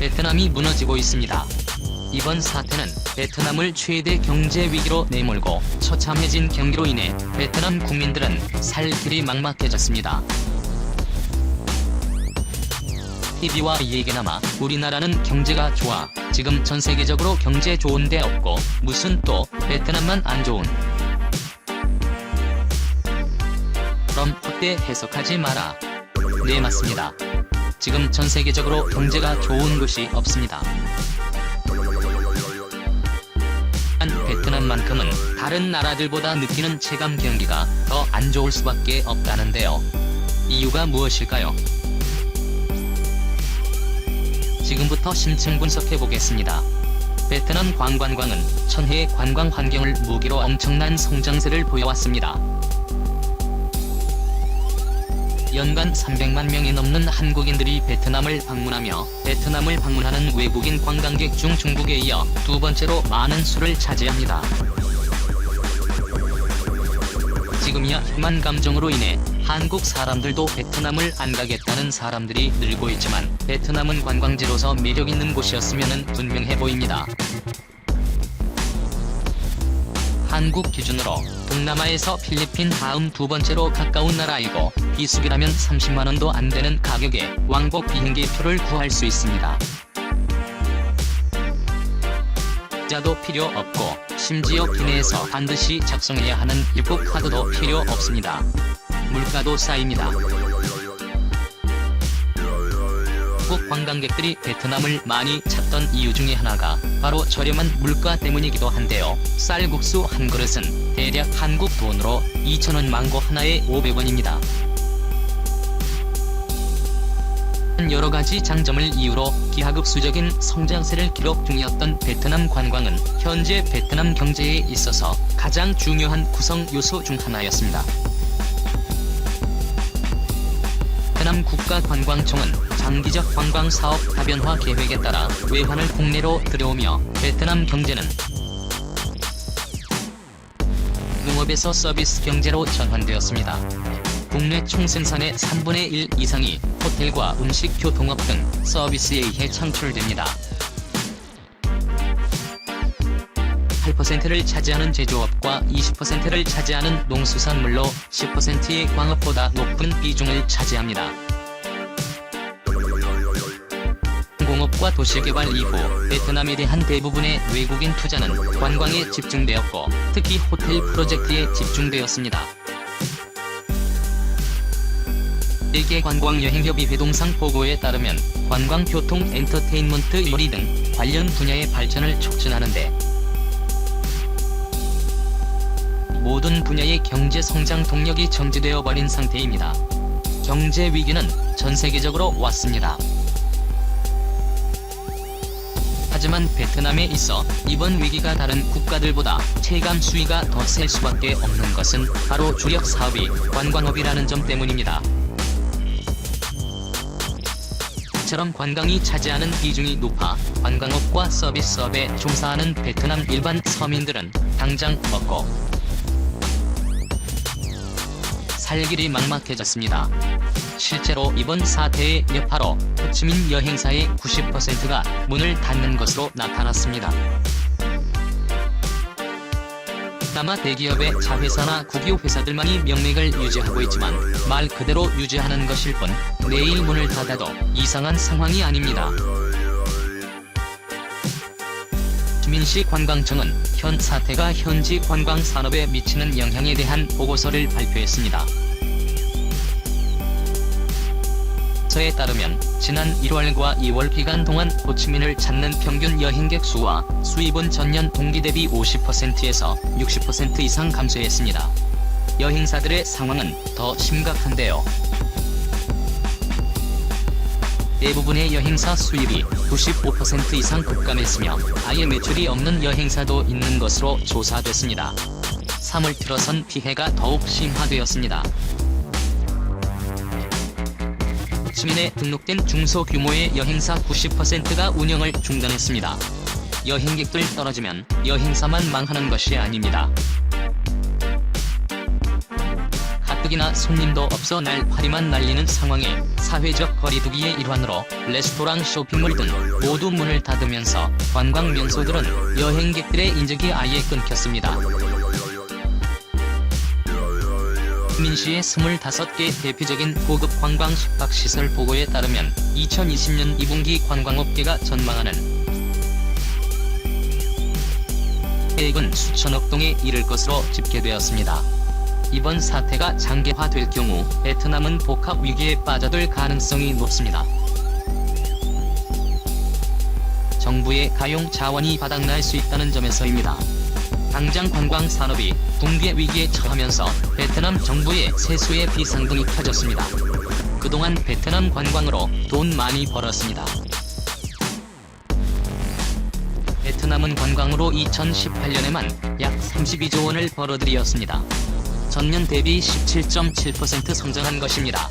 베트남이 무너지고 있습니다. 이번 사태는 베트남을 최대 경제 위기로 내몰고 처참해진 경기로 인해 베트남 국민들은 살 길이 막막해졌습니다. TV와 얘기나마 우리나라는 경제가 좋아. 지금 전 세계적으로 경제 좋은 데 없고 무슨 또 베트남만 안 좋은. 그럼 헛되이 해석하지 마라. 네, 맞습니다. 지금 전 세계적으로 경제가 좋은 곳이 없습니다. 한 베트남만큼은 다른 나라들보다 느끼는 체감 경기가 더 안 좋을 수밖에 없다는데요. 이유가 무엇일까요? 지금부터 심층 분석해보겠습니다. 베트남 관광은 천혜의 관광 환경을 무기로 엄청난 성장세를 보여왔습니다. 연간 300만 명이 넘는 한국인들이 베트남을 방문하며 베트남을 방문하는 외국인 관광객 중 중국에 이어 두 번째로 많은 수를 차지합니다. 지금이야 혐한 감정으로 인해 한국 사람들도 베트남을 안 가겠다는 사람들이 늘고 있지만 베트남은 관광지로서 매력있는 곳이었으면 분명해 보입니다. 한국 기준으로 동남아에서 필리핀 다음 두 번째로 가까운 나라이고 비수기라면 30만원도 안 되는 가격에 왕복 비행기 표를 구할 수 있습니다. 비자도 필요 없고 심지어 기내에서 반드시 작성해야 하는 입국 카드도 필요 없습니다. 물가도 싸입니다. 한국 관광객들이 베트남을 많이 찾던 이유 중에 하나가 바로 저렴한 물가 때문이기도 한데요. 쌀국수 한 그릇은 대략 한국 돈으로 2,000원, 망고 하나에 500원입니다. 여러가지 장점을 이유로 기하급수적인 성장세를 기록 중이었던 베트남 관광은 현재 베트남 경제에 있어서 가장 중요한 구성 요소 중 하나였습니다. 베트남 국가관광청은 장기적 관광사업 다변화 계획에 따라 외환을 국내로 들여오며 베트남 경제는 농업에서 서비스 경제로 전환되었습니다. 국내 총생산의 3분의 1 이상이 호텔과 음식, 교통업 등 서비스에 의해 창출됩니다. 8%를 차지하는 제조업과 20%를 차지하는 농수산물로 10%의 광업보다 높은 비중을 차지합니다. 공업과 도시개발 이후 베트남에 대한 대부분의 외국인 투자는 관광에 집중되었고 특히 호텔 프로젝트에 집중되었습니다. 세계관광여행협의 회동상 보고에 따르면 관광, 교통, 엔터테인먼트, 요리 등 관련 분야의 발전을 촉진하는데 모든 분야의 경제 성장 동력이 정지되어 버린 상태입니다. 경제 위기는 전 세계적으로 왔습니다. 하지만 베트남에 있어 이번 위기가 다른 국가들보다 체감 수위가 더 셀 수밖에 없는 것은 바로 주력 사업이 관광업이라는 점 때문입니다. 이처럼 관광이 차지하는 비중이 높아 관광업과 서비스업에 종사하는 베트남 일반 서민들은 당장 먹고 살 길이 막막해졌습니다. 실제로 이번 사태의 여파로 호치민 여행사의 90%가 문을 닫는 것으로 나타났습니다. 그나마 대기업의 자회사나 국유 회사들만이 명맥을 유지하고 있지만 말 그대로 유지하는 것일 뿐 내일 문을 닫아도 이상한 상황이 아닙니다. 호치민시 관광청은 현 사태가 현지 관광 산업에 미치는 영향에 대한 보고서를 발표했습니다. 보고서에 따르면 지난 1월과 2월 기간 동안 호치민을 찾는 평균 여행객 수와 수입은 전년 동기 대비 50%에서 60% 이상 감소했습니다. 여행사들의 상황은 더 심각한데요. 대부분의 여행사 수입이 95% 이상 급감했으며 아예 매출이 없는 여행사도 있는 것으로 조사됐습니다. 3월 들어선 피해가 더욱 심화되었습니다. 호치민에 등록된 중소규모의 여행사 90%가 운영을 중단했습니다. 여행객들 떨어지면 여행사만 망하는 것이 아닙니다. 가뜩 가격이나 손님도 없어 날파리만 날리는 상황에 사회적 거리두기의 일환으로 레스토랑, 쇼핑몰 등 모두 문을 닫으면서 관광 명소들은 여행객들의 인적이 아예 끊겼습니다. 민시의 25개 대표적인 고급 관광 숙박시설 보고에 따르면 2020년 2분기 관광업계가 전망하는 계획은 수천억 동에 이를 것으로 집계되었습니다. 이번 사태가 장기화될 경우 베트남은 복합 위기에 빠져들 가능성이 높습니다. 정부의 가용 자원이 바닥날 수 있다는 점에서입니다. 당장 관광 산업이 붕괴 위기에 처하면서 베트남 정부의 세수의 비상등이 켜졌습니다. 그동안 베트남 관광으로 돈 많이 벌었습니다. 베트남은 관광으로 2018년에만 약 32조 원을 벌어들였습니다. 전년 대비 17.7% 성장한 것입니다.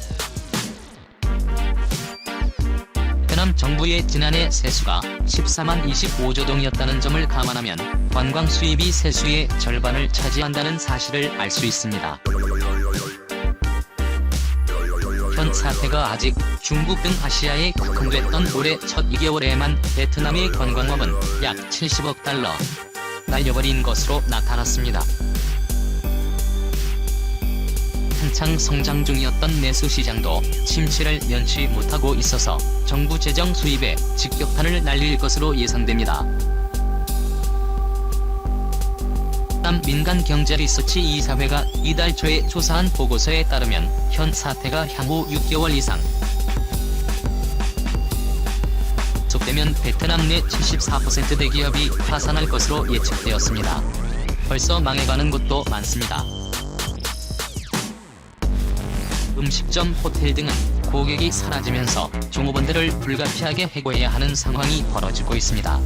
베트남 정부의 지난해 세수가 14만 25조 동이었다는 점을 감안하면 관광 수입이 세수의 절반을 차지한다는 사실을 알 수 있습니다. 현 사태가 아직 중국 등 아시아에 국한됐던 올해 첫 2개월에만 베트남의 관광업은 약 70억 달러 날려버린 것으로 나타났습니다. 한창 성장 중이었던 내수 시장도 침체를 면치 못하고 있어서 정부 재정 수입에 직격탄을 날릴 것으로 예상됩니다. 베트남 민간경제리서치 이사회가 이달 초에 조사한 보고서에 따르면 현 사태가 향후 6개월 이상 지속되면 베트남 내 74% 대기업이 파산할 것으로 예측되었습니다. 벌써 망해가는 곳도 많습니다. 음식점, 호텔 등은 고객이 사라지면서 종업원들을 불가피하게 해고해야 하는 상황이 벌어지고 있습니다.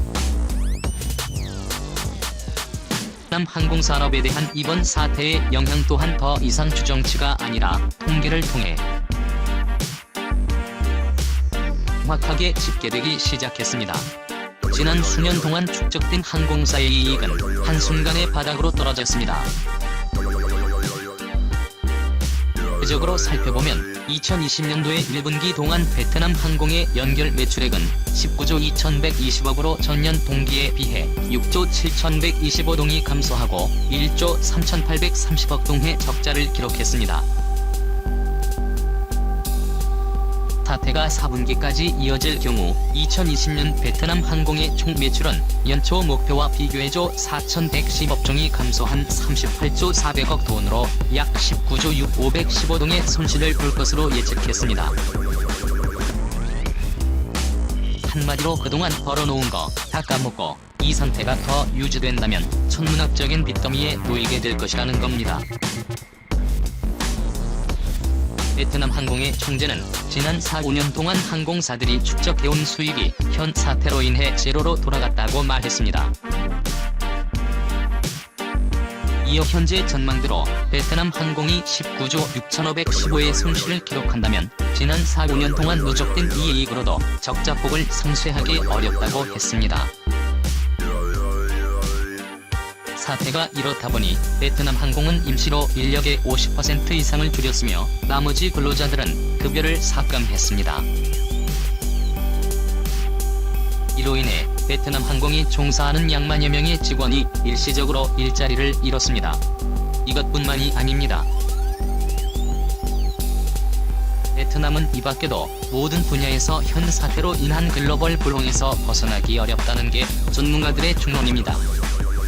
베트남 항공산업에 대한 이번 사태의 영향 또한 더 이상 추정치가 아니라 통계를 통해 정확하게 집계되기 시작했습니다. 지난 수년 동안 축적된 항공사의 이익은 한순간에 바닥으로 떨어졌습니다. 구체적으로 살펴보면 2020년도에 1분기 동안 베트남 항공의 연결 매출액은 19조 2120억으로 전년 동기에 비해 6조 7125동이 감소하고 1조 3830억 동의 적자를 기록했습니다. 사태가 4분기까지 이어질 경우 2020년 베트남 항공의 총 매출은 연초 목표와 비교해줘 4110억 종이 감소한 38조 400억 돈으로 약 19조 6515동의 손실을 볼 것으로 예측했습니다. 한마디로 그동안 벌어놓은 거 다 까먹고 이 상태가 더 유지된다면 천문학적인 빚더미에 놓이게 될 것이라는 겁니다. 베트남 항공의 총재는 지난 4-5년 동안 항공사들이 축적해온 수익이 현 사태로 인해 제로로 돌아갔다고 말했습니다. 이어 현재 전망대로 베트남 항공이 19조 6515의 손실을 기록한다면 지난 4-5년 동안 누적된 이익으로도 적자폭을 상쇄하기 어렵다고 했습니다. 사태가 이렇다 보니 베트남 항공은 임시로 인력의 50% 이상을 줄였으며 나머지 근로자들은 급여를 삭감했습니다. 이로 인해 베트남 항공이 종사하는 약 만여 명의 직원이 일시적으로 일자리를 잃었습니다. 이것뿐만이 아닙니다. 베트남은 이 밖에도 모든 분야에서 현 사태로 인한 글로벌 불황에서 벗어나기 어렵다는 게 전문가들의 중론입니다.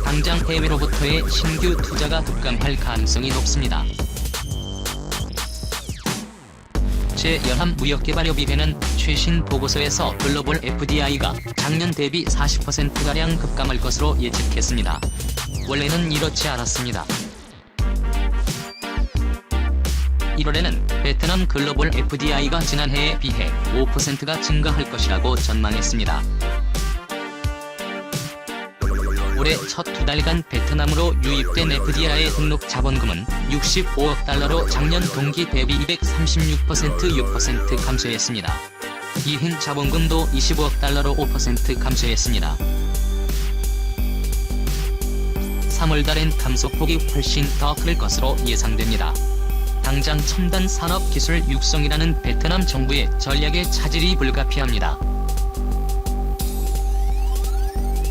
당장 해외로부터의 신규 투자가 급감할 가능성이 높습니다. 제11무역개발협의회는 최신 보고서에서 글로벌 FDI가 작년 대비 40%가량 급감할 것으로 예측했습니다. 원래는 이렇지 않았습니다. 1월에는 베트남 글로벌 FDI가 지난해에 비해 5%가 증가할 것이라고 전망했습니다. 올해 첫 2달간 베트남으로 유입된 FDI 등록 자본금은 65억 달러로 작년 동기 대비 236% 6% 감소했습니다. 이행 자본금도 25억 달러로 5% 감소했습니다. 3월 달엔 감소폭이 훨씬 더 클 것으로 예상됩니다. 당장 첨단 산업 기술 육성이라는 베트남 정부의 전략에 차질이 불가피합니다.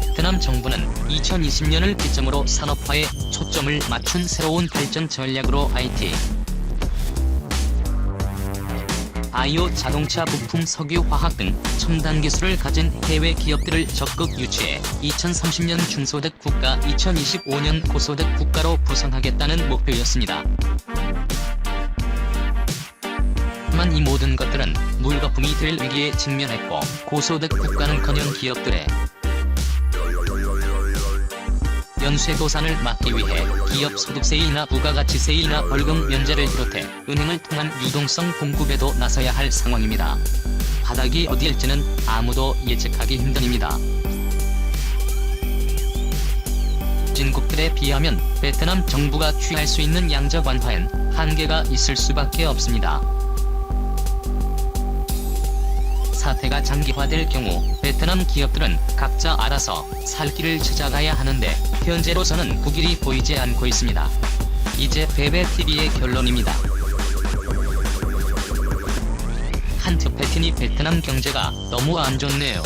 베트남 정부는 2020년을 기점으로 산업화에 초점을 맞춘 새로운 발전 전략으로 IT, 바이오, 자동차 부품, 석유, 화학 등 첨단 기술을 가진 해외 기업들을 적극 유치해 2030년 중소득 국가, 2025년 고소득 국가로 부상하겠다는 목표였습니다. 하지만 이 모든 것들은 물거품이 될 위기에 직면했고, 고소득 국가는커녕 기업들의 연쇄도산을 막기 위해 기업 소득세이나 부가가치세이나 벌금 면제를 비롯해 은행을 통한 유동성 공급에도 나서야 할 상황입니다. 바닥이 어디일지는 아무도 예측하기 힘듭니다. 진국들에 비하면 베트남 정부가 취할 수 있는 양적 완화엔 한계가 있을 수밖에 없습니다. 사태가 장기화될 경우 베트남 기업들은 각자 알아서 살 길을 찾아가야 하는데, 현재로서는 그 길이 보이지 않고 있습니다. 이제 베베TV의 결론입니다. 한트 패틴이 베트남 경제가 너무 안 좋네요.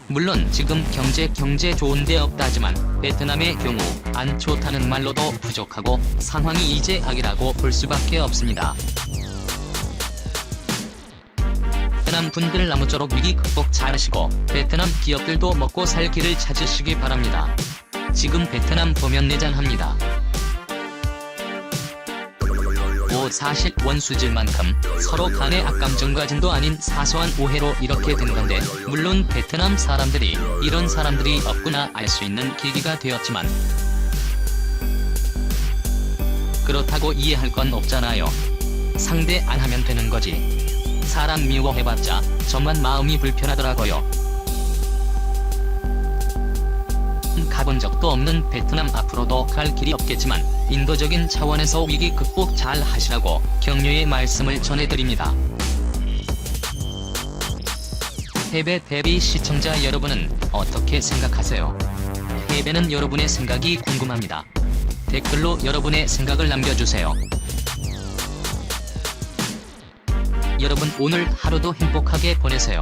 물론 지금 경제 좋은데 없다지만 베트남의 경우 안 좋다는 말로도 부족하고 상황이 이제 악이라고 볼 수밖에 없습니다. 베트남 분들 아무쪼록 위기 극복 잘하시고 베트남 기업들도 먹고 살 길을 찾으시기 바랍니다. 지금 베트남 보면 내장합니다. 사실 원수질 만큼 서로 간의 악감정까진도 아닌 사소한 오해로 이렇게 된 건데, 물론 베트남 사람들이 이런 사람들이 없구나 알 수 있는 계기가 되었지만 그렇다고 이해할 건 없잖아요. 상대 안 하면 되는 거지. 사람 미워해봤자 저만 마음이 불편하더라고요. 가본 적도 없는 베트남 앞으로도 갈 길이 없겠지만 인도적인 차원에서 위기 극복 잘 하시라고 격려의 말씀을 전해드립니다. 베베TV 시청자 여러분은 어떻게 생각하세요? 베베는 여러분의 생각이 궁금합니다. 댓글로 여러분의 생각을 남겨주세요. 여러분 오늘 하루도 행복하게 보내세요.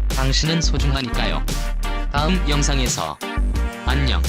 당신은 소중하니까요. 다음 영상에서 안녕.